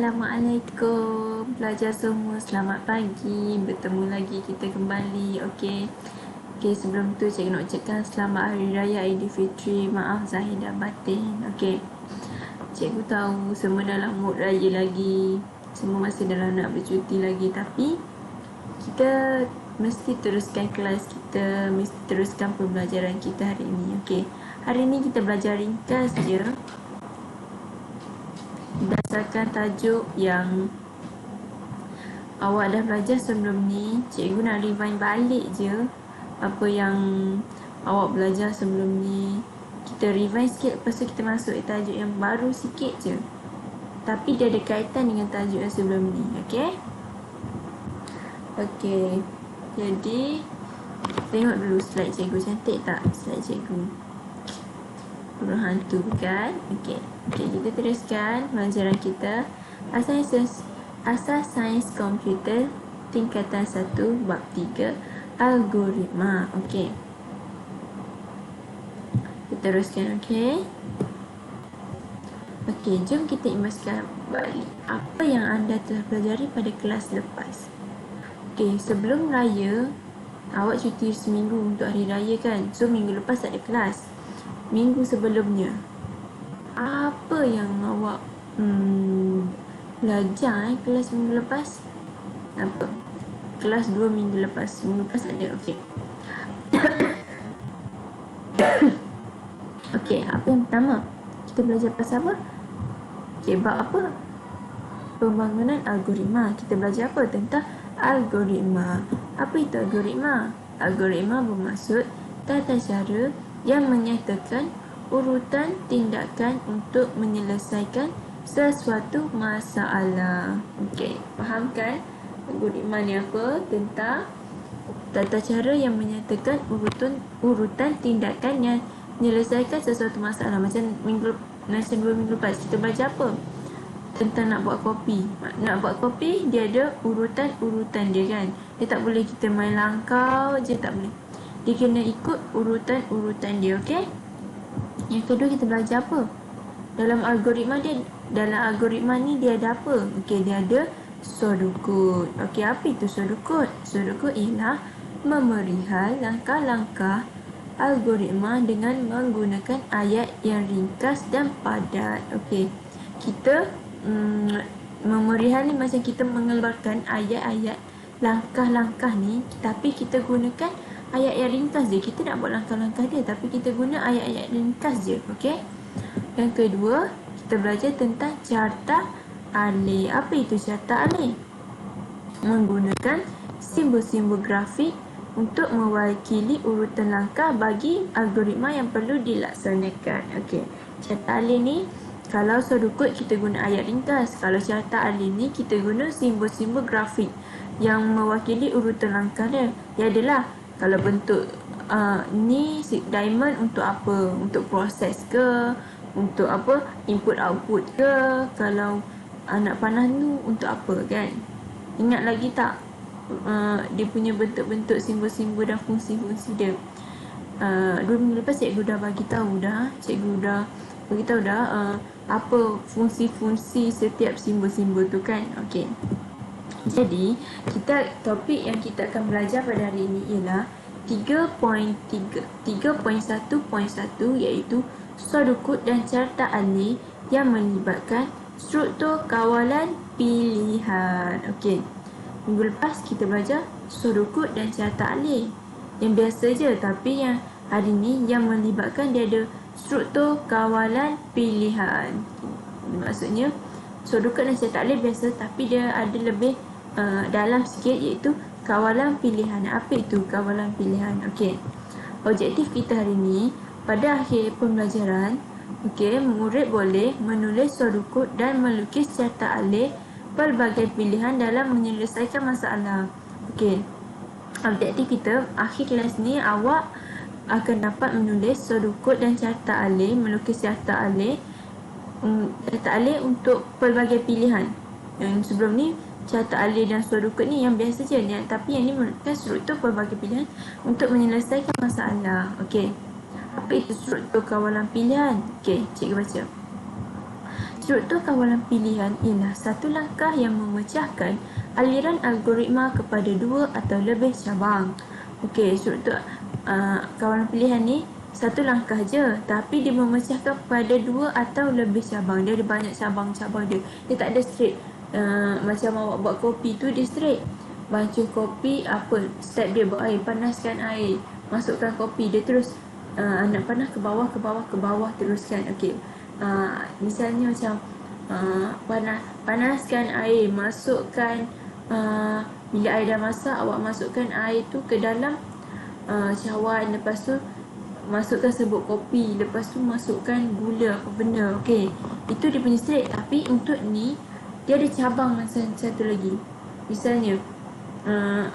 Assalamualaikum pelajar semua, selamat pagi. Bertemu lagi kita kembali. Okey, sebelum tu cikgu nak ucapkan selamat Hari Raya Aidilfitri. Maaf zahir dan batin. Okey, cikgu tahu semua dalam mood raya lagi, semua masih dalam nak bercuti lagi, tapi kita mesti teruskan kelas kita, mesti teruskan pembelajaran kita hari ini. Okey, hari ini kita belajar ringkas je berdasarkan tajuk yang awak dah belajar sebelum ni. Cikgu nak rewind balik je apa yang awak belajar sebelum ni. Kita rewind sikit, lepas tu kita masuk tajuk yang baru sikit je, tapi dia ada kaitan dengan tajuk yang sebelum ni. Okey, jadi tengok dulu slide cikgu. Cantik tak slide cikgu? Burung hantu kan? Okey, kita teruskan pelajaran kita. Asas sains komputer tingkatan 1 bab 3 algoritma. Okey, kita teruskan. Okey, jom kita imbaskan balik apa yang anda telah pelajari pada kelas lepas. Okey, sebelum raya awak cuti seminggu untuk hari raya kan? So minggu lepas tak ada kelas. Minggu sebelumnya apa yang awak belajar kelas minggu lepas? Apa? Kelas 2 minggu lepas. Minggu lepas ada. Okey. Okey, apa yang pertama? Kita belajar pasal apa? Okey, bab apa? Pembangunan algoritma. Kita belajar apa? Tentang algoritma. Apa itu algoritma? Algoritma bermaksud tata cara yang menyatakan urutan tindakan untuk menyelesaikan sesuatu masalah. Okey, faham kan? Algoritma ni apa? Tentang tata cara yang menyatakan urutan tindakan yang menyelesaikan sesuatu masalah. Macam 2 minggu lepas kita belajar apa? Tentang nak buat kopi. Nak buat kopi, dia ada urutan-urutan dia kan. Dia tak boleh kita main langkau je, tak boleh. Dia kena ikut urutan-urutan dia. Okey? Yang kedua kita belajar apa? Dalam algoritma ni dia ada apa? Okey, dia ada pseudocode. Okey, apa itu pseudocode? Pseudocode ialah memerihal langkah-langkah algoritma dengan menggunakan ayat yang ringkas dan padat. Okey, kita memerihal ni macam kita mengeluarkan ayat-ayat langkah-langkah ni, tapi kita gunakan ayat yang ringkas je. Kita nak buat langkah-langkah dia, tapi kita guna ayat-ayat ringkas je. Okey. Yang kedua, kita belajar tentang carta alih. Apa itu carta alih? Menggunakan simbol-simbol grafik untuk mewakili urutan langkah bagi algoritma yang perlu dilaksanakan. Okey. Carta alih ni, kalau pseudocode kita guna ayat ringkas. Kalau carta alih ni kita guna simbol-simbol grafik yang mewakili urutan langkah dia. Dia adalah kalau bentuk ni diamond untuk apa? Untuk proses ke? Untuk apa? Input output ke? Kalau anak panah tu untuk apa kan? Ingat lagi tak? Dia punya bentuk-bentuk simbol-simbol dan fungsi-fungsi dia. 2 minggu lepas cikgu dah bagi tahu dah. Apa fungsi-fungsi setiap simbol-simbol tu kan? Okey. Jadi, topik yang kita akan belajar pada hari ini ialah 3.1.1 iaitu pseudocode dan carta alih yang melibatkan struktur kawalan pilihan. Okey. Minggu lepas kita belajar pseudocode dan carta alih yang biasa je, tapi yang hari ni yang melibatkan dia ada struktur kawalan pilihan. Maksudnya pseudocode dan carta alih biasa, tapi dia ada lebih dalam sikit iaitu kawalan pilihan. Apa itu kawalan pilihan? Okey. Objektif kita hari ni pada akhir pembelajaran, okey, murid boleh menulis pseudocode dan melukis carta alih pelbagai pilihan dalam menyelesaikan masalah. Okey. Objektif kita akhir kelas ni awak akan dapat menulis pseudocode dan carta alih, melukis carta alih untuk pelbagai pilihan. Yang sebelum ni carta alih dan pseudocode ni yang biasa je, tapi yang ni merupakan struktur pelbagai pilihan untuk menyelesaikan masalah. Okey. Apa itu struktur kawalan pilihan? Okey, cikgu baca. Struktur kawalan pilihan ialah satu langkah yang memecahkan aliran algoritma kepada dua atau lebih cabang. Okey, struktur kawalan pilihan ni satu langkah je, tapi dia memecahkan pada dua atau lebih cabang. Dia ada banyak cabang-cabang dia. Dia tak ada straight. Macam awak buat kopi tu dia straight. Baca kopi apa? Step dia buat air, panaskan air, masukkan kopi, dia terus nak panas ke bawah teruskan. Okey. Misalnya macam panaskan air, masukkan bila air dah masak, awak masukkan air tu ke dalam cawan, lepas tu masukkan serbuk kopi, lepas tu masukkan gula apa benda. Okey, itu dia punya straight. Tapi untuk ni dia ada cabang macam satu lagi. Misalnya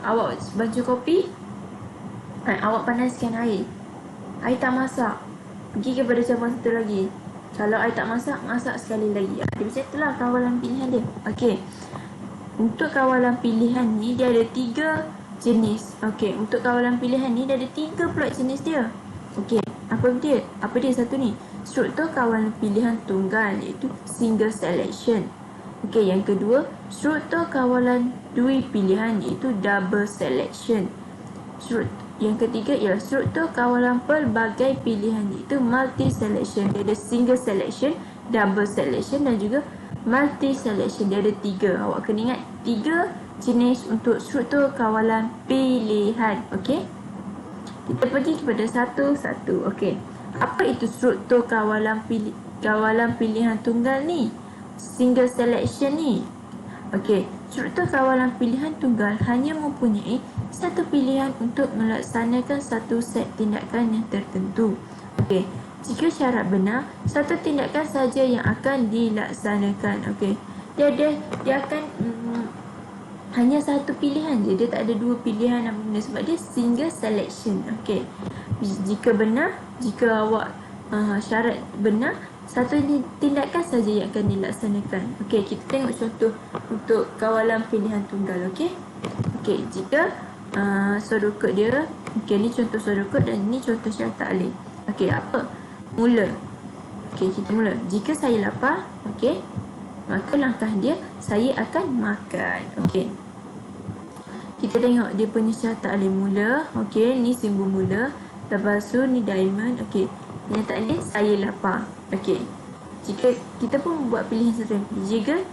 awak bancuh kopi, awak panaskan air tak masak, pergi kepada cabang satu lagi. Kalau air tak masak, masak sekali lagi. Dia macam itulah kawalan pilihan dia. Okey, untuk kawalan pilihan ni dia ada 3 jenis. Okey, untuk kawalan pilihan ni dia ada 3 pula jenis dia. Okey, apa dia satu ni? Struktur kawalan pilihan tunggal, iaitu single selection. Okey, yang kedua, struktur kawalan dui pilihan, iaitu double selection. Yang ketiga ialah struktur kawalan pelbagai pilihan, iaitu multi selection. Dia ada single selection, double selection dan juga multi selection. Dia ada 3. Awak kena ingat 3 jenis untuk struktur kawalan pilihan. Okey, kita pergi kepada satu-satu. Okey, apa itu struktur kawalan pilihan tunggal ni? Single selection ni. Okey, struktur kawalan pilihan tunggal hanya mempunyai satu pilihan untuk melaksanakan satu set tindakan yang tertentu. Okey, jika syarat benar, satu tindakan saja yang akan dilaksanakan. Okey, dia akan hanya satu pilihan je, dia tak ada 2 pilihan apa benda, sebab dia single selection. Okey, jika benar, jika awak syarat benar, satu tindakan saja yang akan dilaksanakan. Okey, kita tengok contoh untuk kawalan pilihan tunggal. Okey, jika sodokod dia, okey, ni contoh sodokod dan ni contoh syarat ta'lil. Okey, apa? Mula. Okey, kita mula. Jika saya lapar, okey, maka langkah dia, saya akan makan. Okey, kita tengok dia punya syarat ta'lil mula. Okey, ni simbol mula. Lepas tu ni diamond. Okey, yang ta'lil saya lapar. Okey, jika kita pun buat pilihan satu. Jika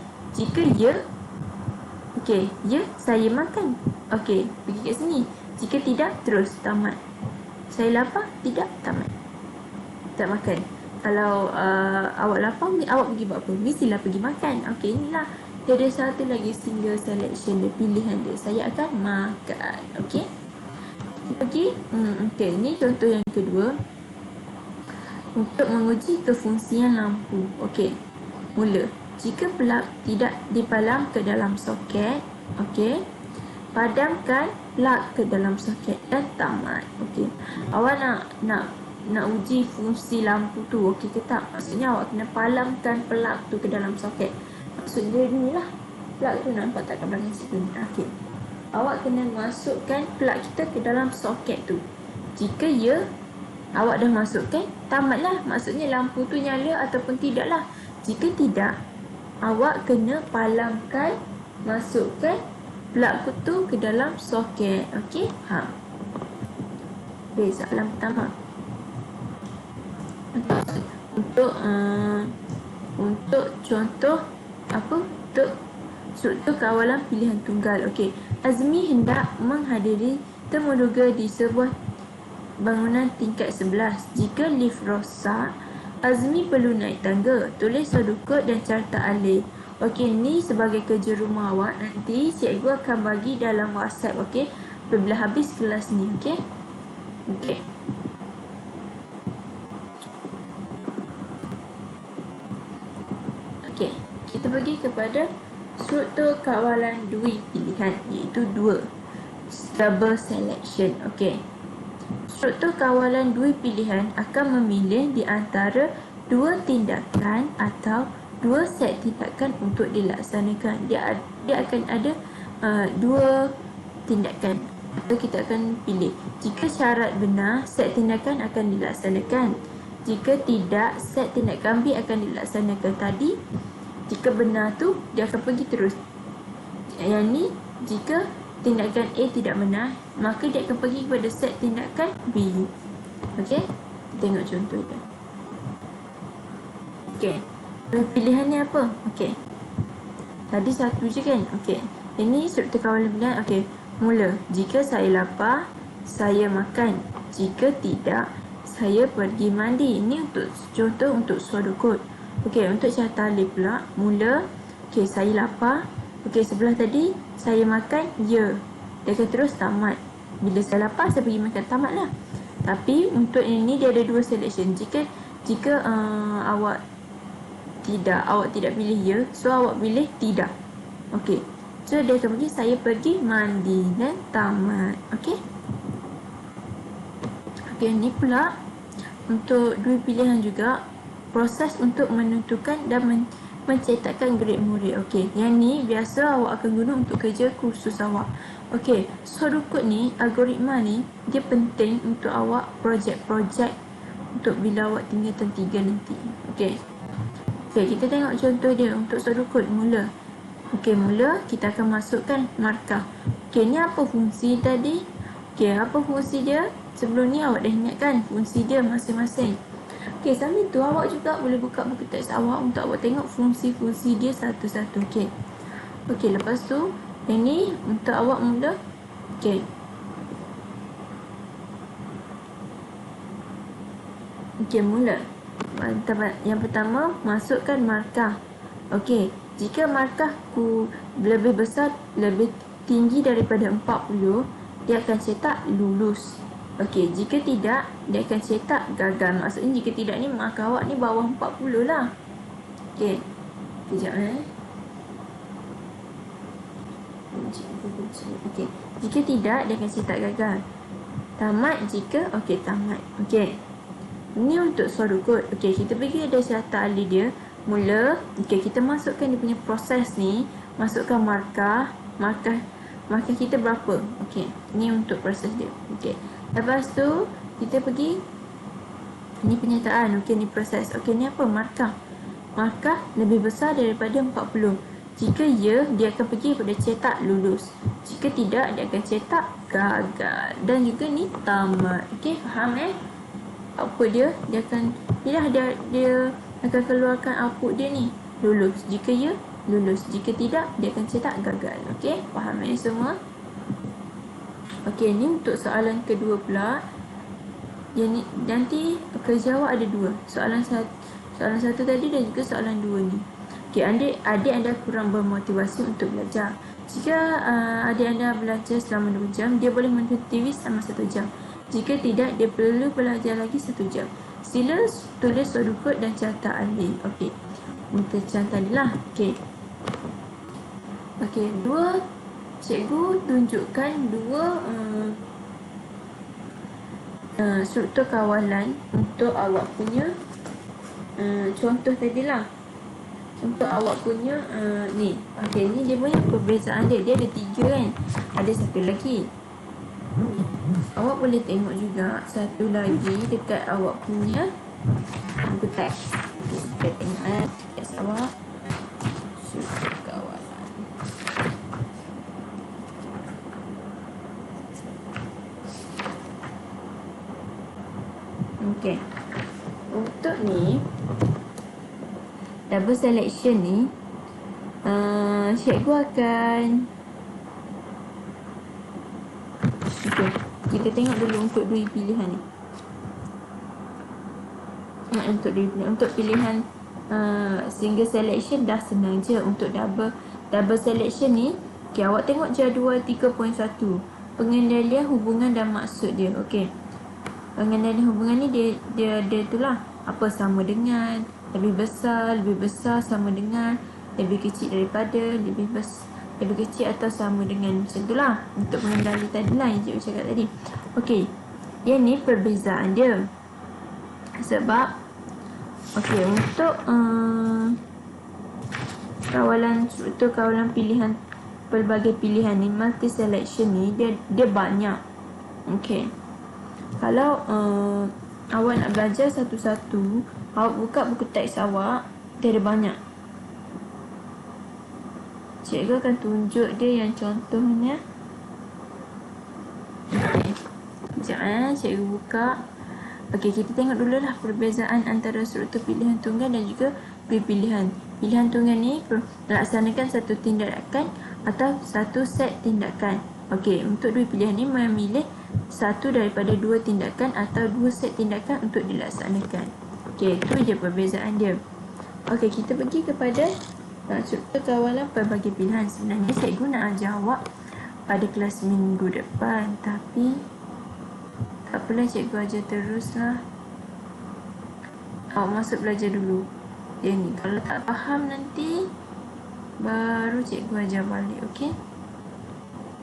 ya, okey, ya, saya makan. Okey, pergi kat sini. Jika tidak, terus tamat. Saya lapar, tidak, tamat. Tak makan. Kalau awak lapar, awak pergi buat apa? Mestilah pergi makan. Okey, inilah. Dia ada satu lagi single selection dia, pilihan dia. Saya akan makan. Okey, pergi. Okey, ni contoh yang kedua. Untuk menguji kefungsian lampu. Okey, mula. Jika plug tidak dipalang ke dalam soket, okey, padamkan plug ke dalam soket dan tamat. Okey, awak nak uji fungsi lampu tu, okey ke tak? Maksudnya awak kena palamkan plug tu ke dalam soket. Maksudnya ni lah, plug tu nampak tak kat belakang situ ni. Okey, awak kena masukkan plug kita ke dalam soket tu. Jika ya, awak dah masukkan, tamatlah. Maksudnya lampu tu nyala ataupun tidaklah. Jika tidak, awak kena palamkan, masukkan plug tu ke dalam soket. Okey, Okey, soalan pertama. Untuk contoh apa? Untuk struktur kawalan pilihan tunggal. Okey, Azmi hendak menghadiri temuduga di sebuah bangunan tingkat 11. Jika lift rosak, Azmi perlu naik tangga. Tulis sodokod dan carta alih. Okey, ni sebagai kerja rumah awak. Nanti cikgu akan bagi dalam WhatsApp. Okey, apabila habis kelas ni. Okey, okey. Okey, kita pergi kepada struktur kawalan dui pilihan, iaitu 2. Double selection. Okey, struktur kawalan dui pilihan akan memilih di antara 2 tindakan atau 2 set tindakan untuk dilaksanakan. Dia akan ada 2 tindakan. Atau kita akan pilih. Jika syarat benar, set tindakan akan dilaksanakan. Jika tidak, set tindakan B akan dilaksanakan tadi. Jika benar tu, dia akan pergi terus. Yang ni, jika tindakan A tidak benar, maka dia akan pergi kepada set tindakan B. Okey? Tengok contoh dia. Okey. Pilihan ni apa? Okey. Tadi satu je kan? Okey. Ini struktur kawalan pilihan. Okey. Mula. Jika saya lapar, saya makan. Jika tidak, saya pergi mandi. Ini untuk contoh untuk pseudocode. Okey, untuk cara alif pula. Mula. Okey, saya lapar. Okey, sebelah tadi saya makan, ya. Dia akan terus tamat. Bila saya lapar, saya pergi makan, tamatlah. Tapi untuk ini dia ada dua selection. Jika awak tidak pilih ya, so awak pilih tidak. Okey. So dia akan pergi, saya pergi mandi dan tamat. Okey. Okey, ni pula untuk dua pilihan juga, proses untuk menentukan dan mencetakkan grade murid. Okey, yang ni biasa awak akan guna untuk kerja kursus awak. Okey, pseudocode ni, algoritma ni, dia penting untuk awak projek-projek untuk bila awak tingkatan 3 nanti. Okey. Okey, kita tengok contoh dia untuk pseudocode mula. Okey, mula kita akan masukkan markah. Okey, ni apa fungsi tadi? Okey, apa fungsi dia? Sebelum ni awak dah ingatkan fungsi dia masing-masing. Okey, sambil tu awak juga boleh buka buku teks awak untuk awak tengok fungsi-fungsi dia satu-satu. Okey. Okey, lepas tu yang ni untuk awak mula. Okey. Okey, mula. Yang pertama, masukkan markah. Okey, jika markah lebih besar, lebih tinggi daripada 40, dia akan cetak lulus. Okey, jika tidak, dia akan cetak gagal. Maksudnya jika tidak ni, markah awak ni bawah 40 lah. Okey, kejap Okey, jika tidak, dia akan cetak gagal. Tamat jika, okey, tamat. Okey, ni untuk pseudocode. Okey, kita pergi ada syaratan alih dia. Mula, okey, kita masukkan dia punya proses ni. Masukkan markah kita berapa. Okey, ni untuk proses dia. Okey, lepas tu kita pergi, ni penyataan. Okey, ni proses. Okey, ni apa? Markah lebih besar daripada 40. Jika ya, dia akan pergi pada cetak lulus. Jika tidak, dia akan cetak gagal. Dan juga ni tamat. Okey, faham output dia akan dia akan keluarkan output dia ni, lulus. Jika ya, lulus. Jika tidak, dia akan cetak gagal. Okey, faham semua? Okey, ni untuk soalan kedua pula. Yang ni nanti kerja awak ada dua. Soalan satu tadi dan juga soalan dua ni. Okey, adik anda kurang bermotivasi untuk belajar. Jika adik anda belajar selama 2 jam, dia boleh menonton TV selama 1 jam. Jika tidak, dia perlu belajar lagi 1 jam. Sila tulis pseudocode dan carta alih. Okey, untuk carta alih lah. Okey, cikgu tunjukkan dua struktur kawalan untuk awak punya contoh tadilah. Untuk awak punya ni. Okey, ni dia punya perbezaan dia. Dia ada 3 kan. Ada satu lagi. Awak boleh tengok juga satu lagi dekat awak punya buku teks. Kita tengok teks awak. Struktur kawalan. Okey. Untuk ni double selection ni, cikgu akan kita tengok dulu untuk dua pilihan ni. Untuk pilihan single selection dah senang je. Untuk double selection ni, okey, awak tengok jadual 3.1, pengendalian hubungan dan maksud dia. Okey, pengendalian hubungan ni dia itulah, apa sama dengan, lebih besar, sama dengan, lebih kecil daripada, lebih kecil atau sama dengan, macam itulah untuk pengendali tadi lah yang cikgu cakap tadi. Okey, yang ni perbezaan dia. Sebab okey, untuk struktur kawalan pilihan, pelbagai pilihan ni, multi selection ni, dia banyak. Okey, kalau awak nak belajar satu-satu, awak buka buku teks awak, dia ada banyak. Cikgu akan tunjuk dia yang contohnya. Sekejap cikgu buka. Okey, kita tengok dululah perbezaan antara struktur pilihan tunggal dan juga pilihan. Pilihan tunggal ni melaksanakan satu tindakan atau satu set tindakan. Okey, untuk dua pilihan ni memilih satu daripada dua tindakan atau dua set tindakan untuk dilaksanakan. Okey, itu je perbezaan dia. Okey, kita pergi kepada struktur kawalan pelbagai pilihan. Sebenarnya cikgu nak ajar awak pada kelas minggu depan, tapi tak apalah, cikgu ajar teruslah. Awak masuk belajar dulu. Dia ni kalau tak faham nanti baru cikgu ajar balik, okey?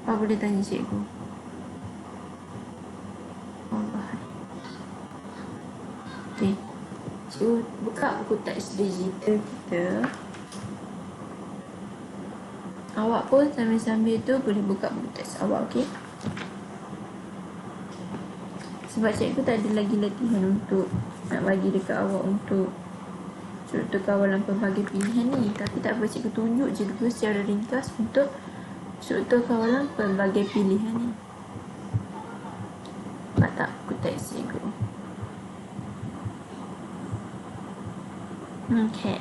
Awak boleh tanya cikgu. Okey. Cikgu buka buku teks digital kita. Awak pun sambil-sambil tu boleh buka buku teks awak, okey? Sebab cikgu tak ada lagi latihan untuk nak bagi dekat awak untuk struktur kawalan pelbagai pilihan ni. Tapi tak apa, cikgu tunjuk je dulu secara ringkas untuk struktur kawalan pelbagai pilihan ni. Nampak tak buku teks cikgu? Okey.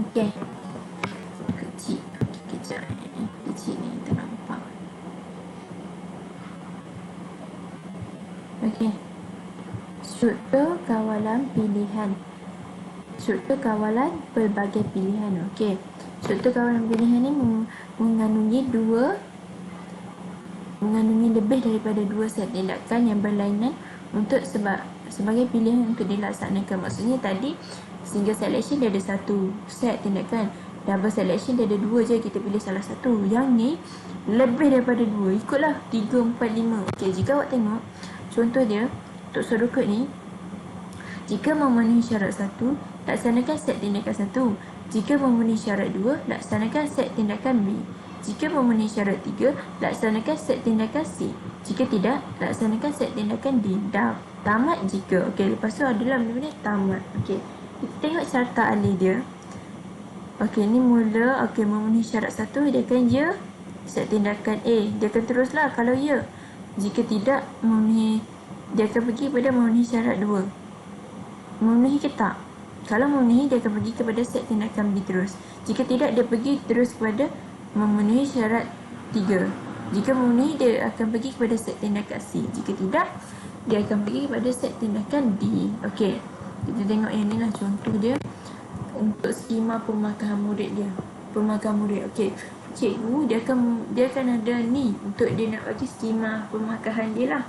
Okey. Kecil. Kejap. Kecil ni tak nampak. Okey. Struktur kawalan pilihan. Struktur kawalan pelbagai pilihan. Okey. Struktur kawalan pilihan ni mengandungi lebih daripada dua set tindakan yang berlainan untuk sebagai pilihan untuk dilaksanakan. Maksudnya tadi single selection dia ada satu set tindakan, double selection dia ada dua je, kita pilih salah satu. Yang ni lebih daripada dua, ikutlah 3, 4, 5. Okey, jika awak tengok contoh dia untuk sorokot ni, jika memenuhi syarat 1, laksanakan set tindakan 1. Jika memenuhi syarat 2, laksanakan set tindakan B. Jika memenuhi syarat 3, laksanakan set tindakan C. Jika tidak, laksanakan set tindakan D. Dah tamat jika. Okey, lepas tu adalah benda-benda tamat. Okey, kita tengok carta alih dia. Okey, ni mula. Okey, memenuhi syarat 1, dia akan ya set tindakan A. Dia akan teruslah kalau ya. Jika tidak memenuhi, dia akan pergi pada memenuhi syarat 2. Memenuhi ke tak? Kalau memenuhi, dia akan pergi kepada set tindakan B terus. Jika tidak, dia pergi terus kepada memenuhi syarat 3. Jika memenuhi, dia akan pergi kepada set tindakan C. Jika tidak, dia akan pergi kepada set tindakan D. Okey, kita tengok yang ni lah contoh dia untuk skema pemakahan murid dia. Pemakahan murid. Okey, cikgu dia akan ada ni untuk dia nak bagi skema pemakahan dia lah.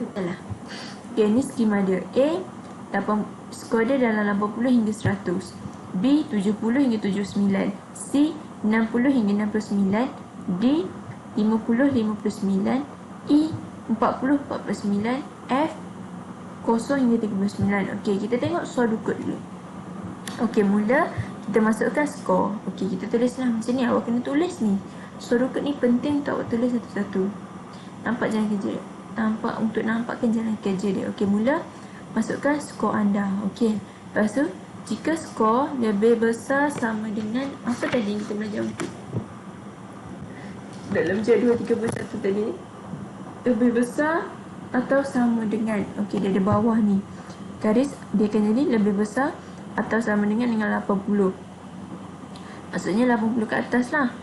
Betul lah. Okay, ni skema dia. A, skor dia dalam 80 hingga 100. B, 70 hingga 79. C, 60 hingga 69. D, 50 59. E, 40 49. F, 0 hingga 39. Okey, kita tengok sorokot dulu. Okey, mula kita masukkan skor. Okey, kita tulislah macam ni. Awak kena tulis ni. Sorokot ni penting untuk awak tulis satu-satu. Nampak jalan kerja dia? Untuk nampakkan jalan kerja dia. Okey, mula masukkan skor anda. Okey, lepas tu jika skor lebih besar sama dengan apa tadi kita belajar untuk dalam jadual 31 tadi, lebih besar atau sama dengan, okey, dia ada bawah ni garis, dia akan jadi lebih besar atau sama dengan 80. Maksudnya 80 ke atas lah.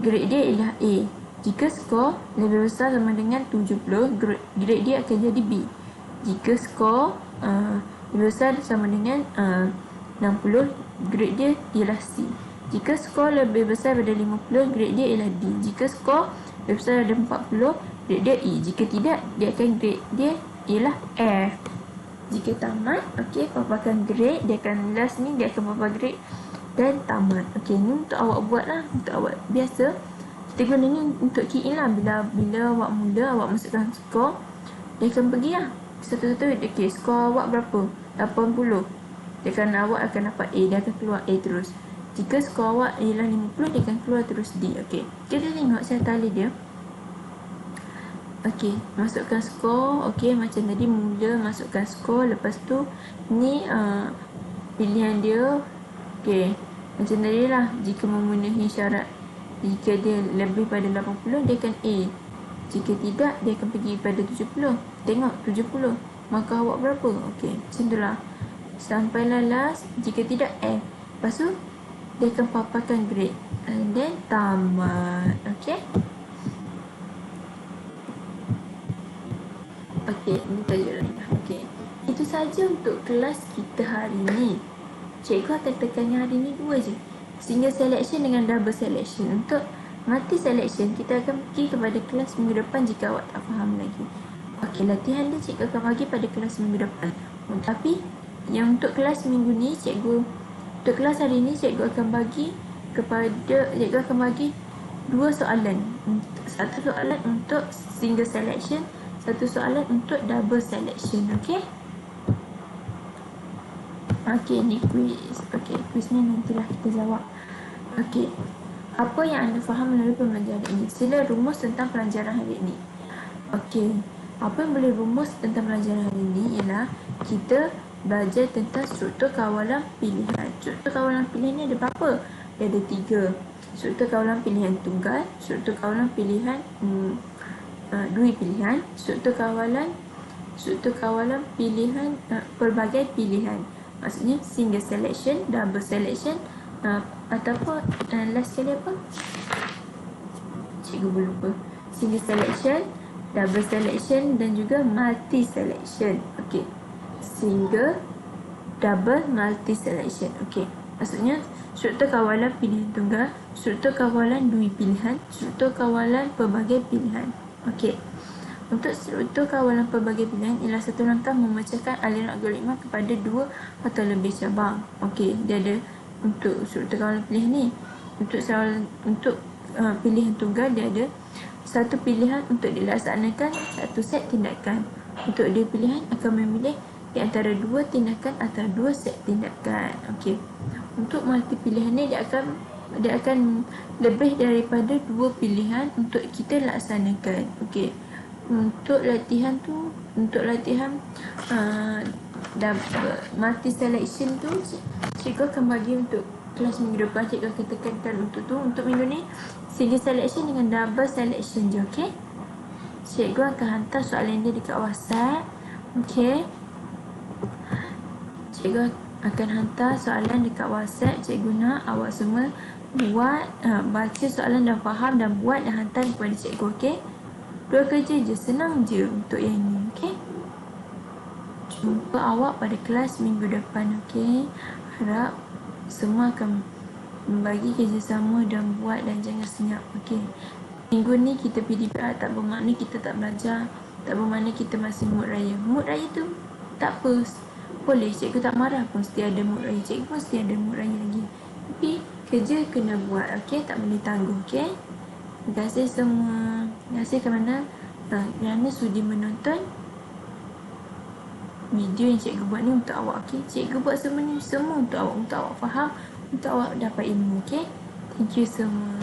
Grade dia ialah A. Jika skor lebih besar sama dengan 70, grade dia akan jadi B. Jika skor lebih besar sama dengan 60, grade dia ialah C. Jika skor lebih besar daripada 50, grade dia ialah D. Jika skor lebih besar daripada 40, grade dia E. Jika tidak, dia akan grade dia ialah F. Jika tamat, okey, paparkan grade. Dia akan last ni, dia akan papar grade dan tamat. Okey, ni untuk awak buat lah, untuk awak biasa. Kita guna ni untuk key in lah. Bila awak mula, awak masukkan skor, dia akan pergi lah satu-satu. Okey, skor awak berapa? 80. Awak akan dapat A, dia akan keluar A terus. Jika skor awak ialah 50, dia akan keluar terus D. Okey, kita tengok saya tali dia. Okey, masukkan skor. Okey, macam tadi mula masukkan skor. Lepas tu ni pilihan dia. Okey, macam tadi lah, jika memenuhi syarat, jika dia lebih pada 80, dia akan A. Jika tidak, dia akan pergi pada 70. Tengok 70, maka awak berapa? Okey, macam tu lah. Sampailah last. Jika tidak, F. Lepas tu dia akan paparkan grade and then tamat. Okey. Okey, ini tajuk lain. Okey, itu saja untuk kelas kita hari ni. Cikgu akan tekannya hari ni 2 je. Single selection dengan double selection. Untuk multi selection, kita akan pergi kepada kelas minggu depan jika awak tak faham lagi. Okey, latihan dia cikgu akan bagi pada kelas minggu depan. Tapi yang untuk kelas minggu ni, untuk kelas hari ni, cikgu akan bagi 2 soalan. Satu soalan untuk single selection, satu soalan untuk double selection. Okey. Okey, ni quiz. Okey, quiz ni nantilah kita jawab. Okey. Apa yang anda faham melalui pembelajaran ini? Sila rumus tentang pelajaran hari ini. Okey. Apa yang boleh rumus tentang pelajaran hari ini ialah kita belajar tentang struktur kawalan pilihan. Struktur kawalan pilihan ni ada berapa? Dia ada 3. Struktur kawalan pilihan tunggal, struktur kawalan pilihan dui pilihan, struktur kawalan pilihan pelbagai pilihan. Maksudnya single selection, double selection, ataupun last sekali apa? Cikgu berlupa. Single selection, double selection dan juga multi selection. Okey. Single, double, multi selection. Okey. Maksudnya struktur kawalan pilihan tunggal, struktur kawalan dui pilihan, struktur kawalan pelbagai pilihan. Okey. Untuk struktur kawalan pelbagai pilihan ialah satu langkah memecahkan aliran algoritma kepada 2 atau lebih cabang. Okey, dia ada untuk struktur kawalan pilihan ni. Untuk pilihan tunggal, dia ada satu pilihan untuk dilaksanakan satu set tindakan. Untuk dia pilihan akan memilih di antara 2 tindakan atau 2 set tindakan. Okey. Untuk multi pilihan ni, dia akan lebih daripada 2 pilihan untuk kita laksanakan. Okey. Untuk latihan multi selection tu, cikgu akan bagi untuk kelas minggu depan. Cikgu akan tekankan untuk minggu ni single selection dengan double selection je. Okey. Cikgu akan hantar soalan dia dekat WhatsApp. Okey. Cikgu akan hantar soalan dekat WhatsApp. Cikgu nak awak semua buat, baca soalan dan faham dan buat dan hantar kepada cikgu. Okey. 2 kerja je, senang je untuk yang ni. Okey. Jumpa awak pada kelas minggu depan. Okey. Harap semua akan membagi kerjasama dan buat dan jangan senyap. Okey. Minggu ni kita PDPR tak bermakna kita tak belajar, tak bermakna kita masih mood raya. Mood raya tu tak apa. Boleh, cikgu tak marah pun mesti ada mood raya. Cikgu mesti ada mood raya lagi. Tapi kerja kena buat. Okey, tak boleh tangguh. Okey. Terima kasih semua. Terima kasih kerana sudi menonton video yang cikgu buat ni untuk awak. Okey, cikgu buat semua ni semua untuk awak faham, untuk awak dapat ilmu. Okey, thank you semua.